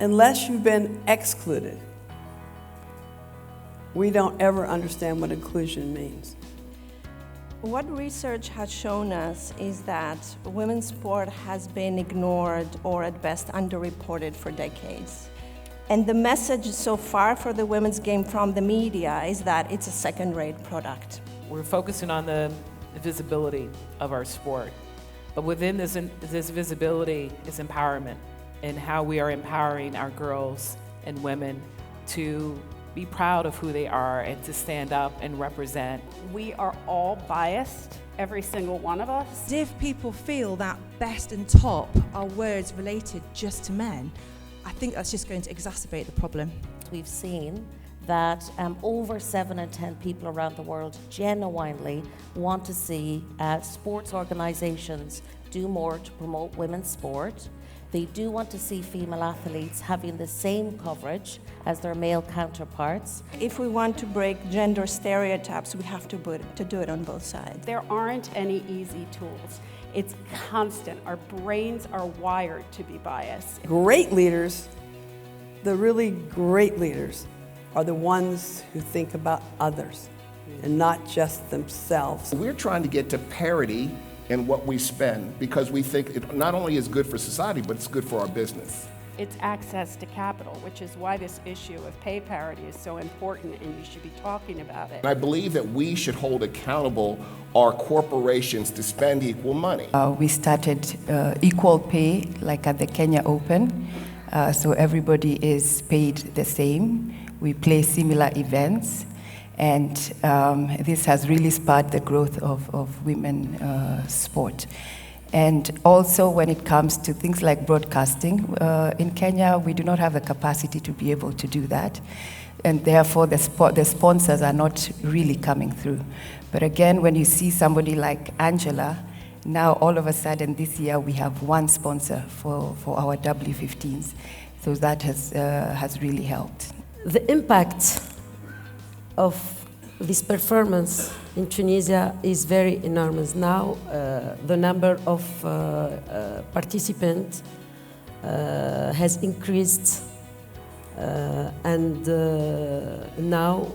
Unless you've been excluded, we don't ever understand what inclusion means. What research has shown us is that women's sport has been ignored or at best underreported for decades. And the message so far for the women's game from the media is that it's a second-rate product. We're focusing on the visibility of our sport. But within this visibility is empowerment, and how we are empowering our girls and women to be proud of who they are and to stand up and represent. We are all biased, every single one of us. If people feel that best and top are words related just to men, I think that's just going to exacerbate the problem. We've seen that over 7 in 10 people around the world genuinely want to see sports organisations do more to promote women's sport. They do want to see female athletes having the same coverage as their male counterparts. If we want to break gender stereotypes, we have to do it on both sides. There aren't any easy tools. It's constant. Our brains are wired to be biased. Great leaders, the really great leaders, are the ones who think about others and not just themselves. We're trying to get to parity in what we spend because we think it not only is good for society, but it's good for our business. It's access to capital, which is why this issue of pay parity is so important, and you should be talking about it. And I believe that we should hold accountable our corporations to spend equal money. We started equal pay, like at the Kenya Open, so everybody is paid the same. We play similar events. And this has really spurred the growth of women sport. And also when it comes to things like broadcasting, in Kenya we do not have the capacity to be able to do that. And therefore the sponsors are not really coming through. But again, when you see somebody like Angela, now all of a sudden this year we have one sponsor for our W15s. So that has really helped. The impact of this performance in Tunisia is very enormous. Now the number of participants has increased and now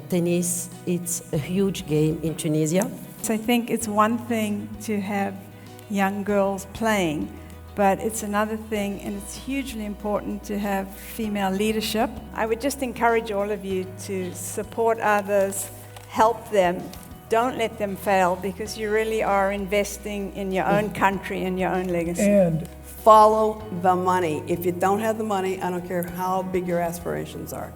tennis it's a huge game in Tunisia. So I think it's one thing to have young girls playing, but it's another thing, and it's hugely important to have female leadership. I would just encourage all of you to support others, help them, don't let them fail, because you really are investing in your own country and your own legacy. And follow the money. If you don't have the money, I don't care how big your aspirations are.